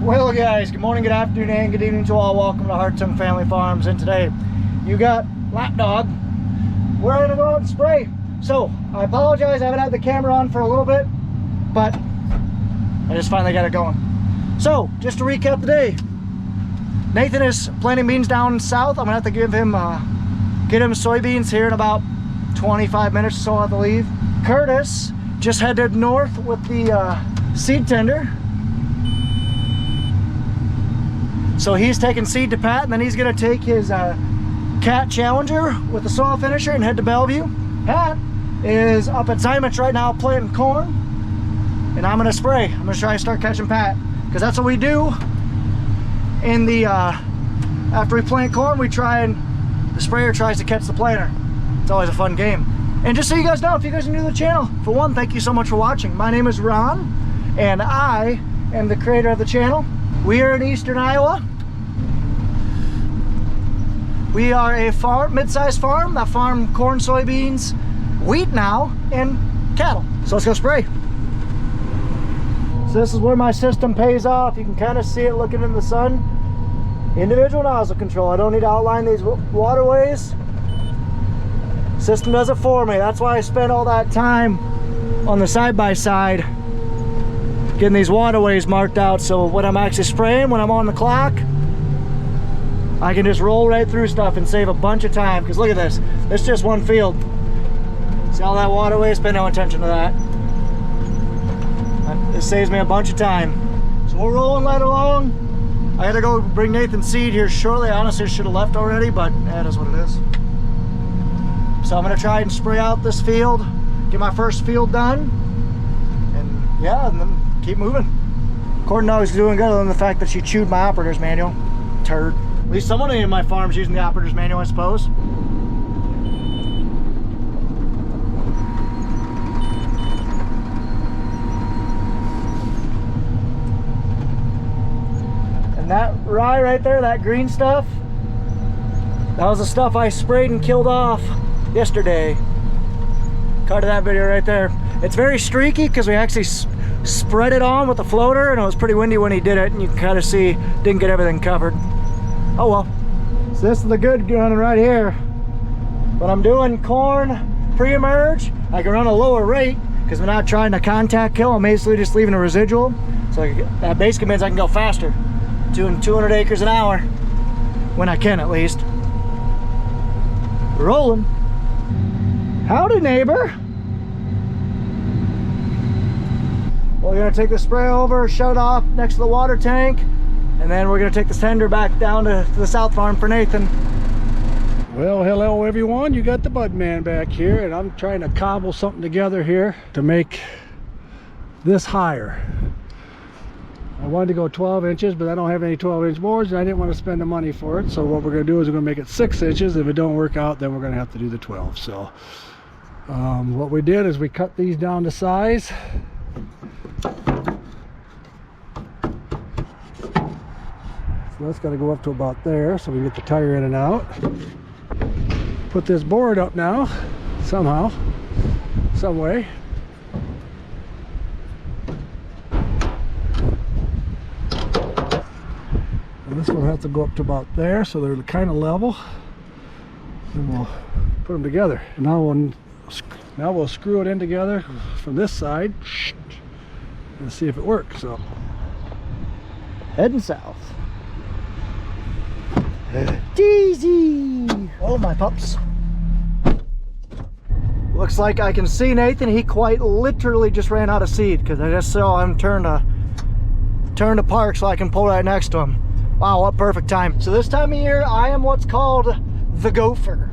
Well guys, good morning, good afternoon, and good evening to all. Welcome to Hartung Family Farms. And today you got Lapdog. We're gonna go out and spray. So I apologize, I haven't had the camera on for a little bit, but I just finally got it going. So just to recap the day, Nathan is planting beans down south. I'm gonna have to give him get him soybeans here in about 25 minutes or so. I'll have to leave. Curtis just headed north with the seed tender. So he's taking seed to Pat, and then he's gonna take his Cat Challenger with the soil finisher and head to Bellevue. Pat is up at Zymuch right now planting corn, and I'm gonna spray. I'm gonna try to start catching Pat, because that's what we do in the after we plant corn. We try and the sprayer tries to catch the planter. It's always a fun game. And just so you guys know, if you guys are new to the channel, for one, thank you so much for watching. My name is Ron, and I am the creator of the channel. We are in Eastern Iowa. We are a farm, mid-sized farm that farm corn, soybeans, wheat now, and cattle. So let's go spray. So this is where my system pays off. You can kind of see it looking in the sun. Individual nozzle control. I don't need to outline these waterways. System does it for me. That's why I spent all that time on the side-by-side getting these waterways marked out, so when I'm actually spraying, when I'm on the clock, I can just roll right through stuff and save a bunch of time. Because look at this, it's just one field. See all that waterways? Pay no attention to that. It saves me a bunch of time. So we're rolling right along. I gotta go bring Nathan's seed here shortly. I honestly should have left already, but that is what it is. So I'm gonna try and spray out this field, get my first field done, and yeah, and then keep moving. Corn dog is doing good, other than the fact that she chewed my operator's manual. Turd. At least someone in my farm's using the operator's manual, I suppose. And that rye right there, that green stuff, that was the stuff I sprayed and killed off yesterday. Cut that video right there. It's very streaky because we actually spread it on with the floater, and it was pretty windy when he did it, and you can kind of see didn't get everything covered. Oh well. So this is the good running right here. When I'm doing corn pre-emerge, I can run a lower rate because we're not trying to contact kill. I'm basically just leaving a residual, so that basically means I can go faster, doing 200 acres an hour when I can, at least. Rolling. Howdy, neighbor. Well, we're gonna take the spray over, shut it off next to the water tank, and then we're gonna take the tender back down to the south farm for Nathan. Well, hello everyone. You got the Bud Man back here, and I'm trying to cobble something together here to make this higher. I wanted to go 12 inches, but I don't have any 12-inch boards, and I didn't want to spend the money for it. So what we're gonna do is we're gonna make it 6 inches. If it don't work out, then we're gonna have to do the 12. So what we did is we cut these down to size. So that's got to go up to about there, so we can get the tire in and out. Put this board up now, somehow, some way. And this one will have to go up to about there, so they're kind of level. And we'll put them together. And now we'll screw it in together from this side and see if it works. So Heading south. Jeezy! Oh my pups. Looks like I can see Nathan. He quite literally just ran out of seed because I just saw him turn to park so I can pull right next to him. Wow, what perfect time. So this time of year, I am what's called the gopher.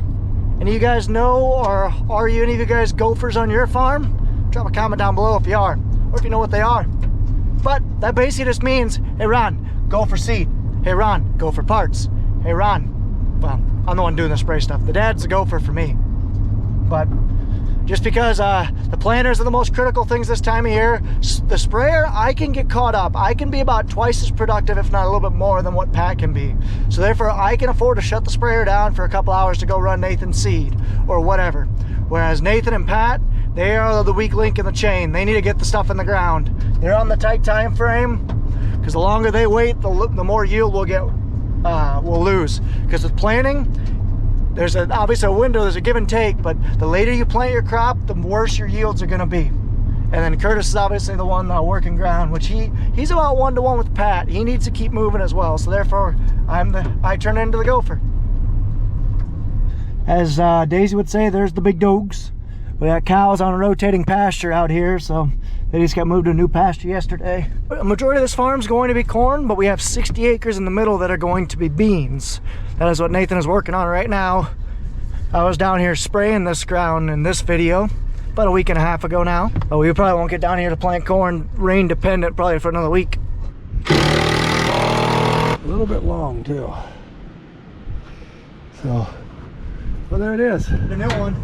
Any of you guys know, or are you any of you guys gophers on your farm? Drop a comment down below if you are, or if you know what they are. But that basically just means, hey Ron, go for seed. Hey Ron, go for parts. Hey Ron, well, I'm the one doing the spray stuff. The dad's the gopher for me. But just because the planters are the most critical things this time of year, the sprayer, I can get caught up. I can be about twice as productive, if not a little bit more, than what Pat can be. So therefore, I can afford to shut the sprayer down for a couple hours to go run Nathan's seed or whatever. Whereas Nathan and Pat, they are the weak link in the chain. They need to get the stuff in the ground. They're on the tight time frame. because the longer they wait, the more yield we'll lose. Because with planting, there's obviously a window, there's a give and take, but the later you plant your crop, the worse your yields are going to be. And then Curtis is obviously the one working ground, which he's about 1-to-1 with Pat. He needs to keep moving as well, so therefore I turn into the gopher. As Daisy would say, there's the big dogs. We got cows on a rotating pasture out here, so they just got moved to a new pasture yesterday. A majority of this farm is going to be corn, but we have 60 acres in the middle that are going to be beans. That is what Nathan is working on right now. I was down here spraying this ground in this video about a week and a half ago now. But we probably won't get down here to plant corn, rain dependent, probably for another week. A little bit long too. So, well, there it is. The new one.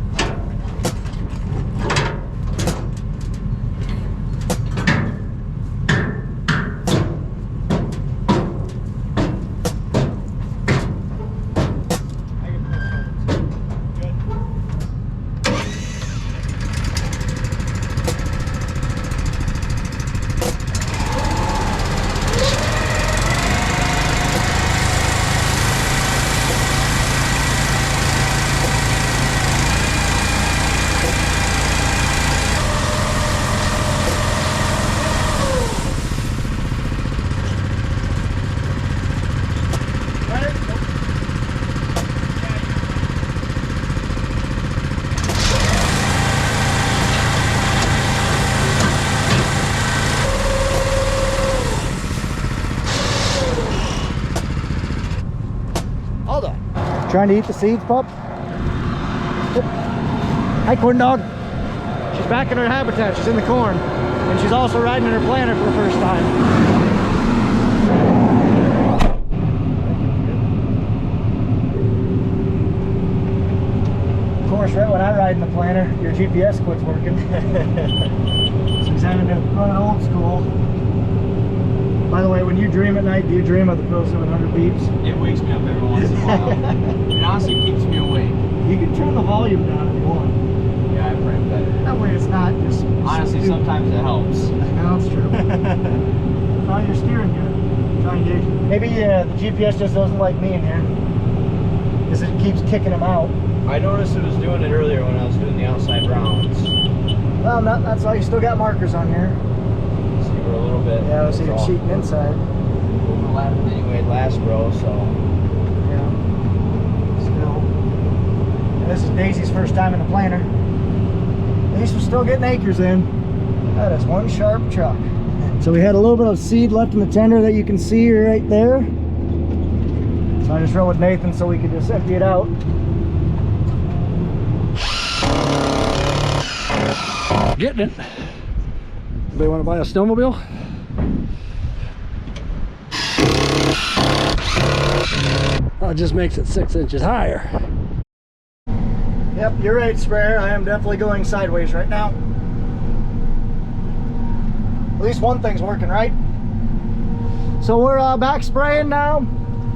Trying to eat the seeds, pup? Hi, corn dog. She's back in her habitat. She's in the corn. And she's also riding in her planter for the first time. Of course, right when I ride in the planter, your GPS quits working. So he's having to run it old school. By the way, when you dream at night, do you dream of the Pro 700 beeps? It wakes me up every once in a while. It honestly keeps me awake. You can turn the volume down if you want. Yeah, I pray better. That way it's not just... Honestly, sometimes it helps. No, that's true. Oh, you're steering good. Try and gauge. Maybe the GPS just doesn't like me in here. Because it keeps kicking them out. I noticed it was doing it earlier when I was doing the outside rounds. Well, that's why you still got markers on here. A little bit. Yeah, I was even cheating inside. Overlapped anyway last row, so. Yeah. Still. And this is Daisy's first time in the planter. At least we're still getting acres in. That is one sharp truck. So we had a little bit of seed left in the tender that you can see right there. So I just rode with Nathan so we could just empty it out. Getting it. Anybody want to buy a snowmobile? Oh, it just makes it 6 inches higher. Yep, you're right, sprayer. I am definitely going sideways right now. At least one thing's working, right? So we're back spraying now.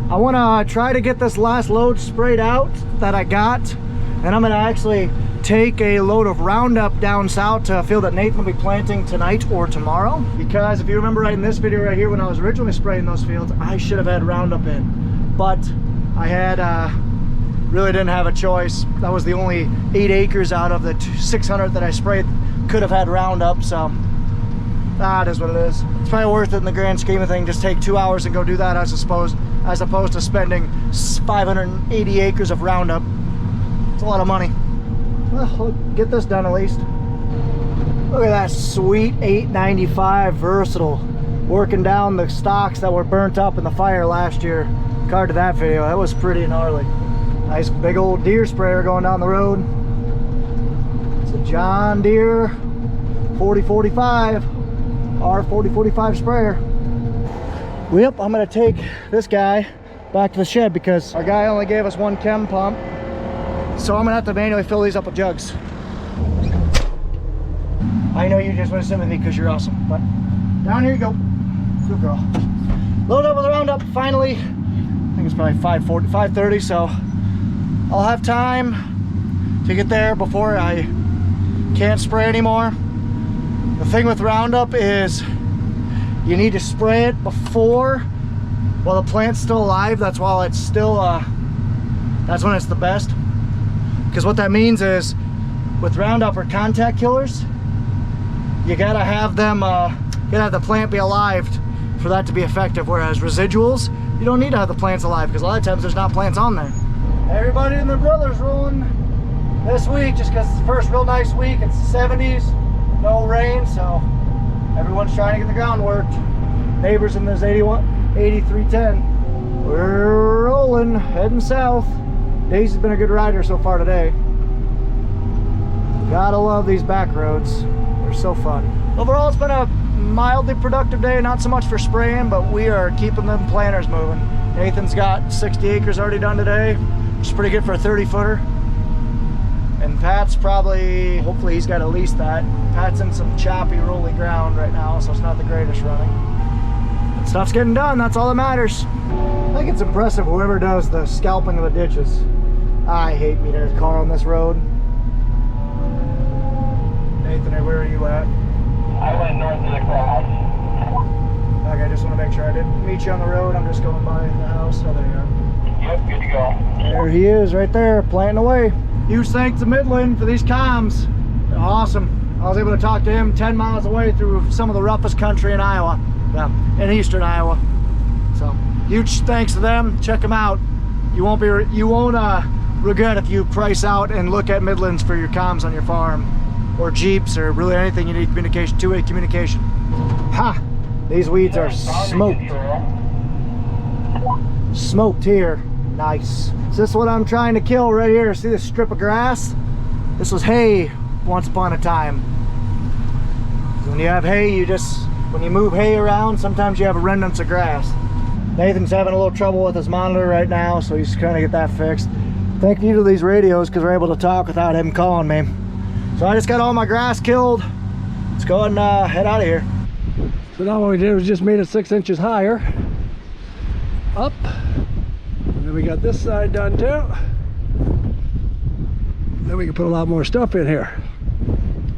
I want to try to get this last load sprayed out that I got. And I'm going to actually take a load of Roundup down south to a field that Nathan will be planting tonight or tomorrow. Because if you remember right in this video right here when I was originally spraying those fields, I should have had Roundup in. But I had really didn't have a choice. That was the only 8 acres out of the 600 that I sprayed could have had Roundup, so that is what it is. It's probably worth it in the grand scheme of things. Just take 2 hours and go do that as opposed to spending 580 acres of Roundup. It's a lot of money. Well, we'll get this done at least. Look at that sweet 895 Versatile working down the stalks that were burnt up in the fire last year. Card to that video, that was pretty gnarly. Nice big old Deere sprayer going down the road. It's a John Deere 4045 R4045 sprayer. Yep, I'm gonna take this guy back to the shed because our guy only gave us one chem pump. So I'm gonna have to manually fill these up with jugs. I know you just want to sit with me because you're awesome, but down here you go. Good girl. Load up with the Roundup finally. I think it's probably 5:30, so I'll have time to get there before I can't spray anymore. The thing with Roundup is you need to spray it before, while the plant's still alive. That's while it's still, that's when it's the best. Because what that means is, with Roundup or contact killers, you gotta have them, you gotta have the plant be alive for that to be effective. Whereas residuals, you don't need to have the plants alive, because a lot of times there's not plants on there. Everybody and their brother's rolling this week just because it's the first real nice week. It's the 70s, no rain, so everyone's trying to get the ground worked. Neighbors in this 8310. We're rolling, heading south. Daisy's been a good rider so far today. Gotta love these back roads. They're so fun. Overall, it's been a mildly productive day, not so much for spraying, but we are keeping them planters moving. Nathan's got 60 acres already done today, which is pretty good for a 30-footer. And Pat's probably, hopefully he's got at least that. Pat's in some choppy, rolly ground right now, so it's not the greatest running. But stuff's getting done, that's all that matters. I think it's impressive whoever does the scalping of the ditches. I hate meeting a car on this road. Nathan, where are you at? I went north of the cross. Okay, I just want to make sure I didn't meet you on the road. I'm just going by the house. Oh, there you are. Yep, good to go. There he is, right there, planting away. Huge thanks to Midland for these comms. They're awesome. I was able to talk to him 10 miles away through some of the roughest country in Iowa. Yeah, in eastern Iowa. So, huge thanks to them. Check them out. You won't regret if you price out and look at Midlands for your comms on your farm, or Jeeps, or really anything you need communication, two-way communication. Ha! These weeds are smoked. Smoked here. Nice. So this is what I'm trying to kill right here. See this strip of grass? This was hay once upon a time. So when you have hay, when you move hay around, sometimes you have remnants of grass. Nathan's having a little trouble with his monitor right now, so he's trying to get that fixed. Thank you to these radios, because we're able to talk without him calling me. So I just got all my grass killed. Let's go and head out of here. So now what we did was just made it 6 inches higher. Up. And then we got this side done too. Then we can put a lot more stuff in here.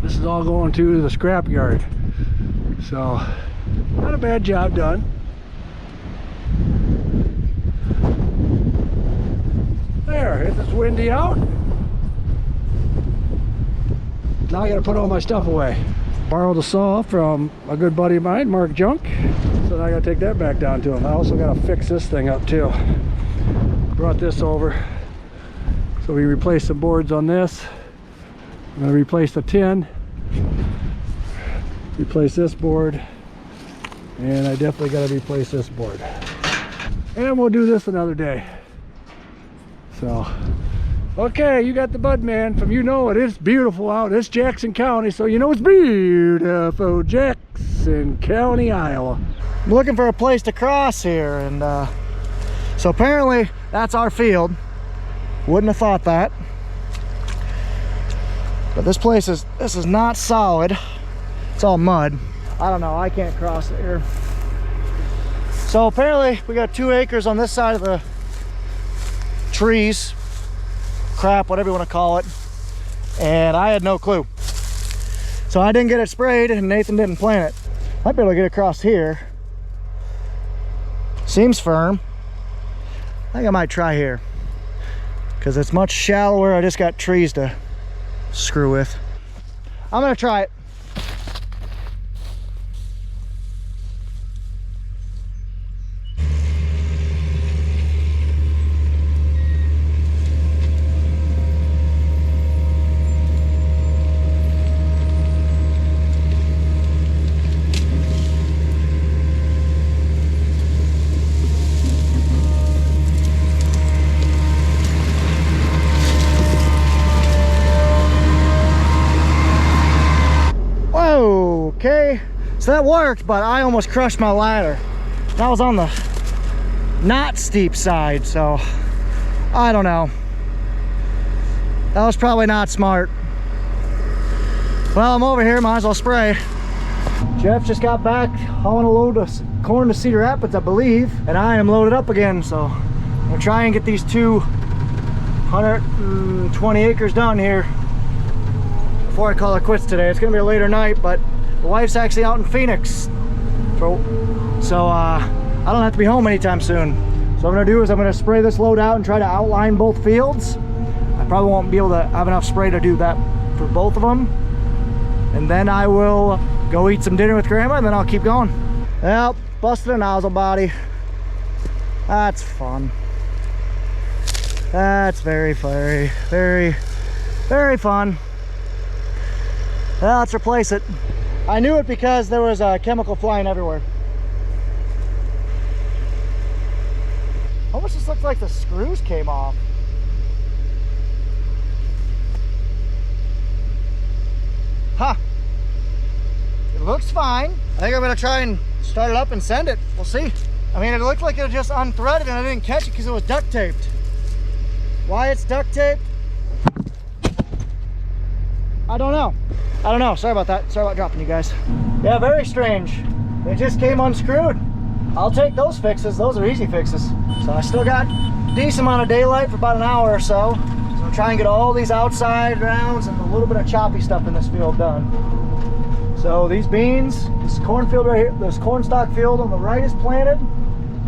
This is all going to the scrap yard. So, not a bad job done. There, it's windy out. Now I gotta put all my stuff away. Borrowed a saw from a good buddy of mine, Mark Junk. So now I gotta take that back down to him. I also gotta fix this thing up too. Brought this over. So we replaced some boards on this. I'm gonna replace the tin. Replace this board. And I definitely gotta replace this board. And we'll do this another day. So, okay, you got the bud man from You Know It. It's beautiful out. It's Jackson County, so you know it's beautiful. Jackson County, Iowa. I'm looking for a place to cross here, and so apparently that's our field. Wouldn't have thought that. But this is not solid. It's all mud. I don't know, I can't cross it here. So apparently we got 2 acres on this side of the trees, crap, whatever you want to call it, and I had no clue. So I didn't get it sprayed, and Nathan didn't plant it. Might be able to get across here. Seems firm. I think I might try here, because it's much shallower. I just got trees to screw with. I'm gonna try it. Okay, so that worked, but I almost crushed my ladder. That was on the not steep side, so I don't know. That was probably not smart. Well, I'm over here, might as well spray. Jeff just got back hauling a load of corn to Cedar Rapids, I believe, and I am loaded up again, so I'm gonna try and get these 220 acres done here before I call it quits today. It's gonna be a later night, but the wife's actually out in Phoenix So I don't have to be home anytime soon. So what I'm gonna do is I'm gonna spray this load out and try to outline both fields. I probably won't be able to have enough spray to do that for both of them. And then I will go eat some dinner with Grandma, and then I'll keep going. Well, busted a nozzle body. That's fun. That's very fun. Well, let's replace it. I knew it because there was a chemical flying everywhere. Almost just looks like the screws came off. Huh. It looks fine. I think I'm gonna try and start it up and send it. We'll see. I mean, it looked like it just unthreaded and I didn't catch it because it was duct taped. Why it's duct taped? I don't know. Sorry about that. Sorry about dropping you guys. Yeah, very strange. It just came unscrewed. I'll take those fixes. Those are easy fixes. So I still got a decent amount of daylight for about an hour or so. So I'm trying to get all these outside rounds and a little bit of choppy stuff in this field done. So these beans, this cornfield right here, this corn stalk field on the right is planted,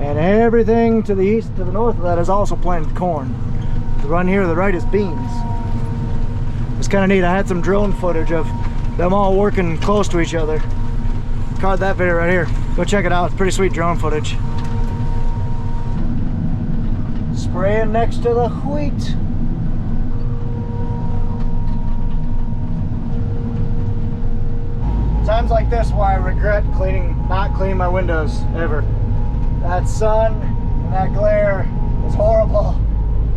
and everything to the east, to the north of that is also planted corn. The run here to the right is beans. It's kind of neat. I had some drone footage of them all working close to each other. Caught that video right here. Go check it out. It's pretty sweet drone footage. Spraying next to the wheat. Times like this why I regret not cleaning my windows ever. That sun and that glare is horrible.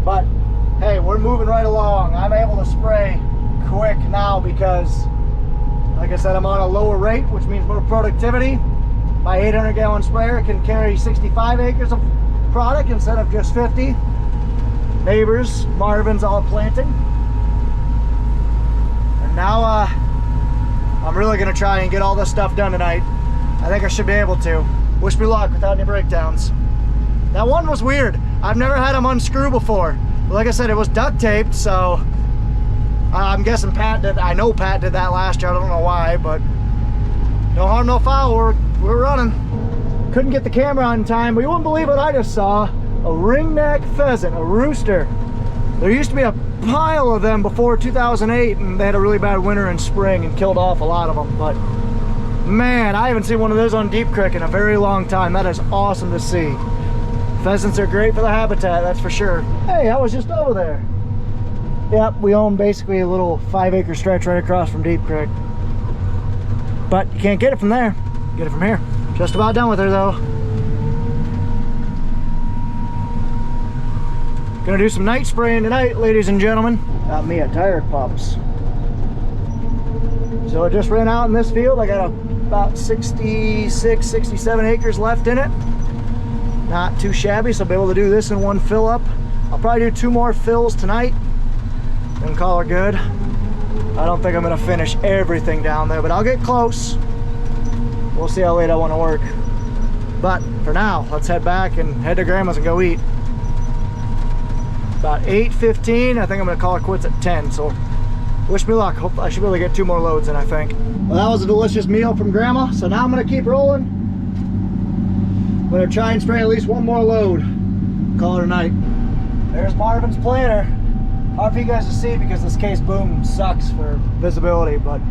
But hey, we're moving right along. I'm able to spray quick now because, like I said, I'm on a lower rate, which means more productivity. My 800-gallon sprayer can carry 65 acres of product instead of just 50. Neighbors, Marvin's all planting. And now I'm really gonna try and get all this stuff done tonight. I think I should be able to. Wish me luck without any breakdowns. That one was weird. I've never had them unscrew before. But like I said, it was duct taped, so I'm guessing Pat did. I know Pat did that last year. I don't know why, but no harm, no foul. We're running. Couldn't get the camera on time, but you wouldn't believe what I just saw. A ringneck pheasant, a rooster. There used to be a pile of them before 2008, and they had a really bad winter and spring and killed off a lot of them. But man, I haven't seen one of those on Deep Creek in a very long time. That is awesome to see. Pheasants are great for the habitat, that's for sure. Hey, I was just over there. Yep, we own basically a little 5-acre stretch right across from Deep Creek. But you can't get it from there. Get it from here. Just about done with her though. Gonna do some night spraying tonight, ladies and gentlemen. Got me a tire pups. So I just ran out in this field. I got about 66, 67 acres left in it. Not too shabby, so I'll be able to do this in one fill up. I'll probably do 2 more fills tonight and call her good. I don't think I'm gonna finish everything down there, but I'll get close. We'll see how late I want to work. But for now, let's head back and head to Grandma's and go eat. About 8:15, I think I'm gonna call it quits at 10, so wish me luck. Hope I should be able to get 2 more loads in, I think. Well, that was a delicious meal from Grandma, so now I'm gonna keep rolling. I'm gonna try and spray at least 1 more load. Call it a night. There's Marvin's planter. Hard for you guys to see because this case boom sucks for visibility, but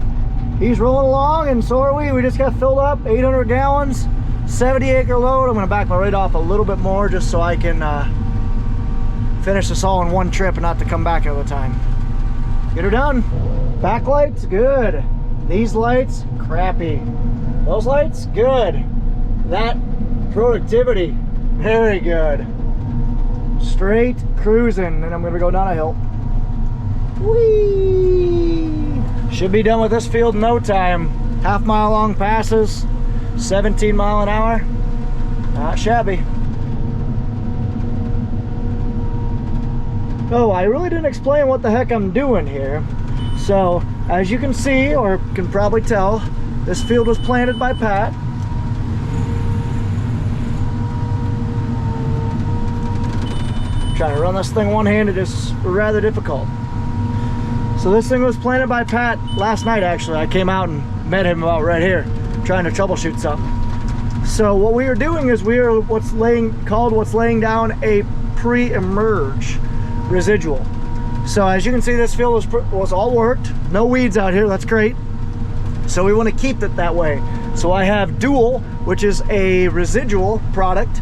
he's rolling along and so are we. We just got filled up, 800 gallons, 70-acre load. I'm gonna back my rate off a little bit more just so I can finish this all in one trip and not to come back another time. Get her done. Backlights, good. These lights, crappy. Those lights, good. That productivity, very good. Straight cruising, and I'm gonna go down a hill. Whee! Should be done with this field in no time. Half-mile long passes, 17 mile an hour. Not shabby. Oh, I really didn't explain what the heck I'm doing here. So, as you can see, or can probably tell, this field was planted by Pat. Trying to run this thing one-handed is rather difficult. So this thing was planted by Pat last night, actually. I came out and met him about right here, trying to troubleshoot something. So what we are doing is we are what's laying down a pre-emerge residual. So as you can see, this field was all worked, no weeds out here. That's great. So we want to keep it that way. So I have Dual, which is a residual product.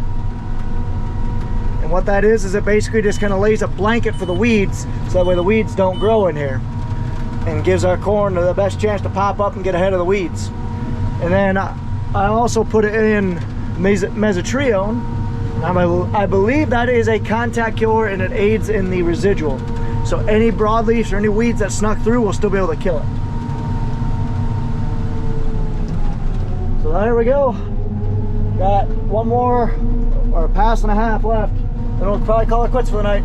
And what that is it basically just kind of lays a blanket for the weeds, so that way the weeds don't grow in here, and gives our corn the best chance to pop up and get ahead of the weeds. And then I also put it in mesotrione. I believe that is a contact killer, and it aids in the residual. So any broadleafs or any weeds that snuck through will still be able to kill it. So there we go. Got one more, or a pass and a half left. Then we'll probably call it quits for the night.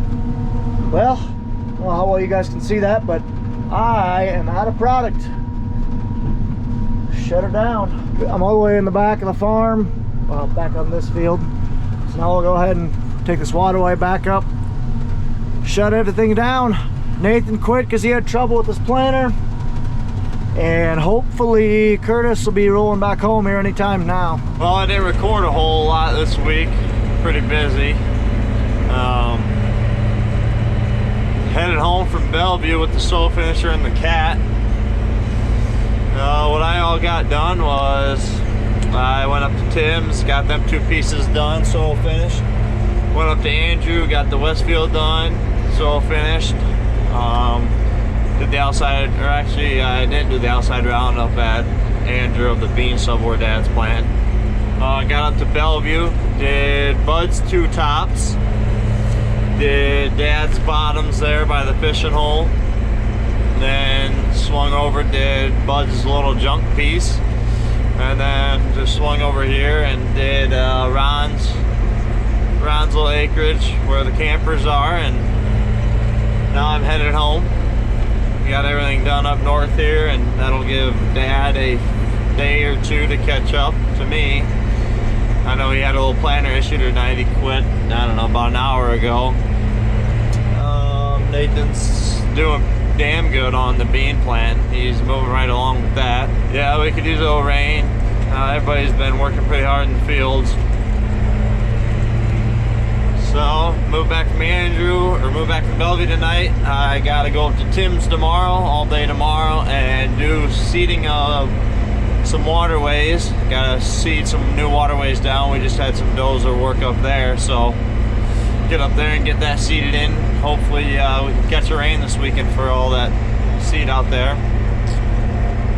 Well, I don't know how well you guys can see that, but I am out of product. Shut her down. I'm all the way in the back of the farm, well, back on this field. So now we'll go ahead and take this waterway back up, shut everything down. Nathan quit because he had trouble with his planter, and hopefully Curtis will be rolling back home here anytime now. Well, I didn't record a whole lot this week. Pretty busy. Headed home from Bellevue with the soil finisher and the cat. What I all got done was I went up to Tim's, got them 2 pieces done, soil finished. Went up to Andrew, got the Westfield done, soil finished. Did the outside, or actually I didn't do the outside roundup at Andrew of the bean sub where Dad's plant. Got up to Bellevue, did Bud's 2 tops, did Dad's bottoms there by the fishing hole, then swung over, did Bud's little junk piece, and then just swung over here and did Ron's little acreage where the campers are, and now I'm headed home. Got everything done up north here, and that'll give Dad a day or 2 to catch up to me. I know he had a little planter issue tonight. He quit, I don't know, about an hour ago. Nathan's doing damn good on the bean plant. He's moving right along with that. Yeah, we could use a little rain. Everybody's been working pretty hard in the fields. So, move back from move back from Bellevue tonight. I gotta go up to Tim's tomorrow, all day tomorrow, and do seeding of some waterways. Gotta seed some new waterways down. We just had some dozer work up there, so get up there and get that seeded in. Hopefully we can catch a rain this weekend for all that seed out there.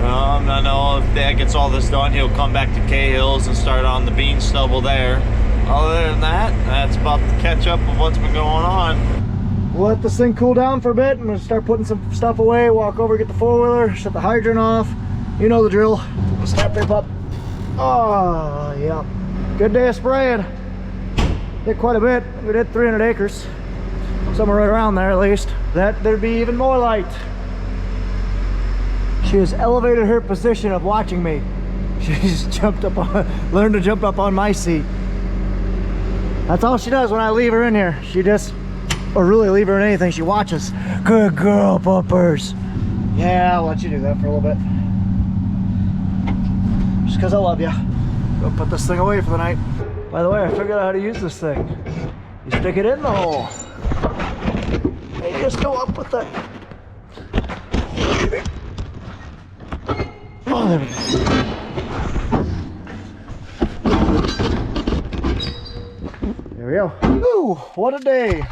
I know if Dad gets all this done, he'll come back to Cahill's and start on the bean stubble there. Other than that, that's about the catch up of what's been going on. We'll let this thing cool down for a bit, and we'll start putting some stuff away, walk over, get the 4-wheeler, shut the hydrant off. You know the drill. Snap rip up. Oh, yeah. Good day of spraying. Did quite a bit. We did 300 acres. Somewhere right around there at least. That there'd be even more light. She has elevated her position of watching me. She's jumped up on, learned to jump up on my seat. That's all she does when I leave her in here. She just, or really leave her in anything, she watches. Good girl, puppers. Yeah, I'll let you do that for a little bit. Just because I love you. Go put this thing away for the night. By the way, I figured out how to use this thing. You stick it in the hole. And you just go up with it. Oh, there we go. There we go. Ooh, what a day.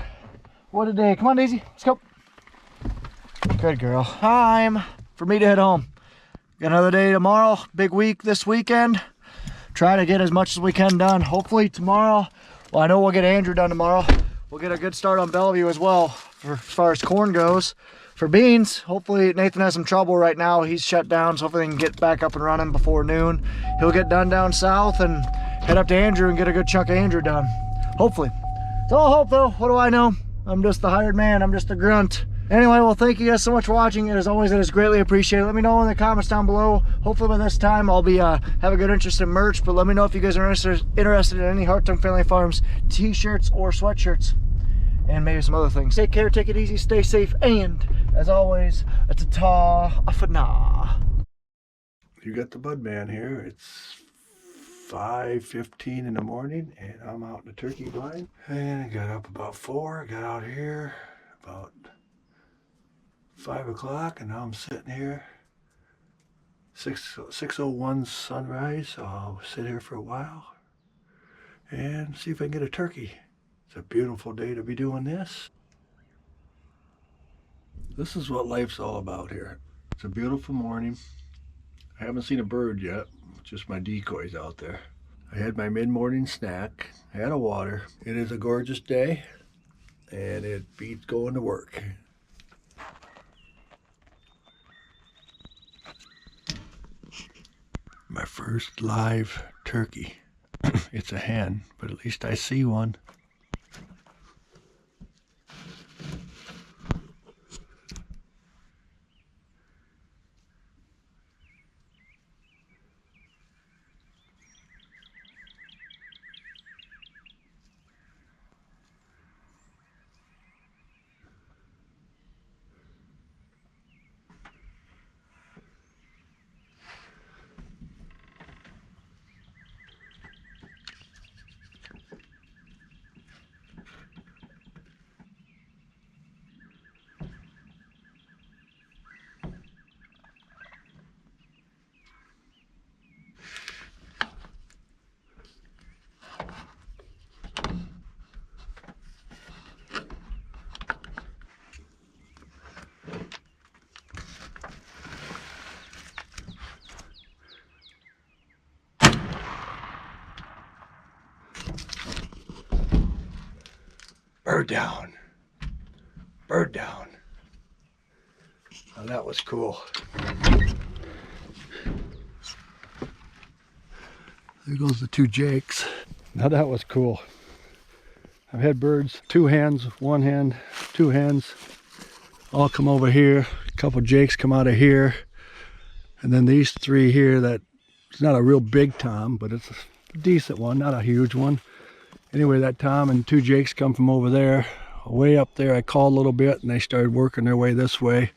What a day. Come on, Daisy. Let's go. Good girl. Time for me to head home. Got another day tomorrow. Big week this weekend. Try to get as much as we can done. Hopefully tomorrow, well, I know we'll get Andrew done tomorrow. We'll get a good start on Bellevue as well for as far as corn goes. For beans, hopefully Nathan has some trouble right now. He's shut down, so hopefully he can get back up and running before noon. He'll get done down south and head up to Andrew and get a good chunk of Andrew done. Hopefully. It's all hope though. What do I know? I'm just the hired man. I'm just a grunt. Anyway, well, thank you guys so much for watching. As always, it is greatly appreciated. Let me know in the comments down below. Hopefully by this time I'll be have a good interest in merch, but let me know if you guys are interested in any Hartung Family Farms t-shirts or sweatshirts and maybe some other things. Take care, take it easy, stay safe, and as always, ta-ta for nah. You got the bud man here. It's 5:15 in the morning, and I'm out in the turkey blind. And I got up about 4, got out here about 5 o'clock, and now I'm sitting here. 6:01 sunrise, so I'll sit here for a while and see if I can get a turkey. It's a beautiful day to be doing this. This is what life's all about here. It's a beautiful morning. I haven't seen a bird yet, just my decoys out there. I had my mid-morning snack, I had a water. It is a gorgeous day, and it beats going to work. My first live turkey. It's a hen, but at least I see one. Bird down. Bird down. Now that was cool. There goes the 2 jakes. Now that was cool. I've had birds, 2 hens, 1 hen, 2 hens, all come over here. A couple jakes come out of here. And then these 3 here, that it's not a real big tom, but it's a decent one, not a huge one. Anyway, that tom and 2 jakes come from over there. Way up there, I called a little bit, and they started working their way this way.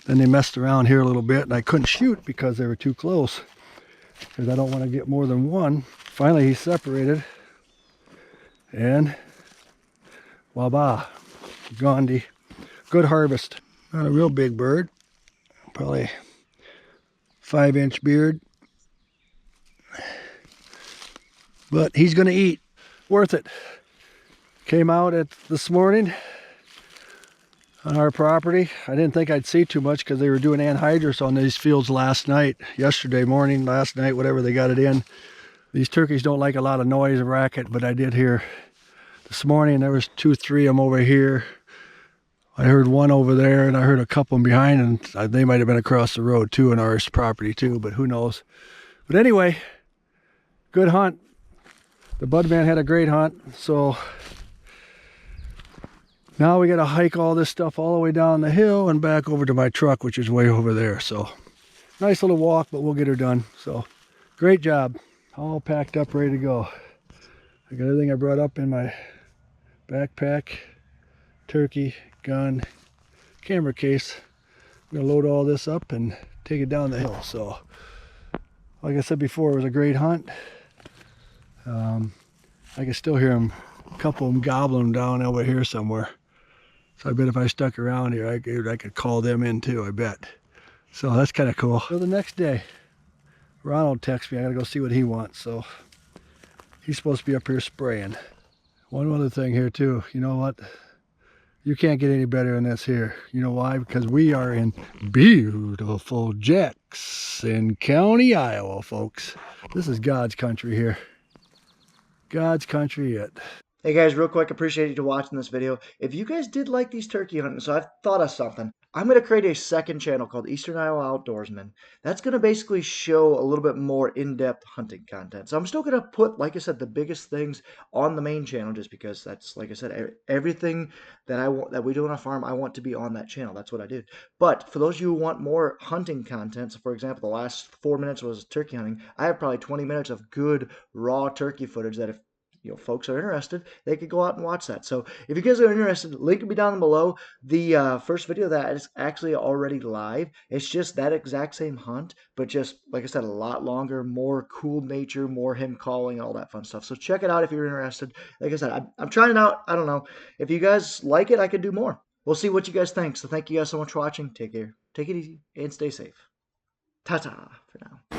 Then they messed around here a little bit, and I couldn't shoot because they were too close, because I don't want to get more than one. Finally, he separated, and waba, Gandhi. Good harvest. Not a real big bird, probably 5-inch beard, but he's going to eat. Worth it. Came out this morning on our property. I didn't think I'd see too much because they were doing anhydrous on these fields last night, yesterday morning, last night, whatever they got it in. These turkeys don't like a lot of noise and racket, but I did hear this morning there was 2, 3 of them over here. I heard one over there, and I heard a couple behind, and they might have been across the road too, on our property too, but who knows. But anyway, good hunt. The Budman had a great hunt, so now we got to hike all this stuff all the way down the hill and back over to my truck, which is way over there. So nice little walk, but we'll get her done. So great job. All packed up, ready to go. I got everything I brought up in my backpack, turkey, gun, camera case. I'm going to load all this up and take it down the hill. So like I said before, it was a great hunt. I can still hear them, a couple of them gobbling down over here somewhere. So I bet if I stuck around here, I could call them in too, I bet. So that's kind of cool. So the next day, Ronald texts me. I gotta go see what he wants. So he's supposed to be up here spraying. One other thing here too, you know what? You can't get any better than this here. You know why? Because we are in beautiful Jackson County, Iowa, folks. This is God's country here. God's country yet. Hey guys, real quick, appreciate you watching this video. If you guys did like these turkey hunting, so I've thought of something. I'm going to create a second channel called Eastern Iowa Outdoorsman. That's going to basically show a little bit more in-depth hunting content. So I'm still going to put, like I said, the biggest things on the main channel, just because that's, like I said, everything that we do on our farm, I want to be on that channel. That's what I do. But for those of you who want more hunting content, so for example, the last 4 minutes was turkey hunting. I have probably 20 minutes of good raw turkey footage that if folks are interested, they could go out and watch that. So if you guys are interested, link will be down below. The first video of that is actually already live. It's just that exact same hunt, but just, like I said, a lot longer, more cool nature, more him calling, all that fun stuff. So check it out if you're interested. Like I said, I'm trying it out. I don't know. If you guys like it, I could do more. We'll see what you guys think. So thank you guys so much for watching. Take care. Take it easy and stay safe. Ta-ta for now.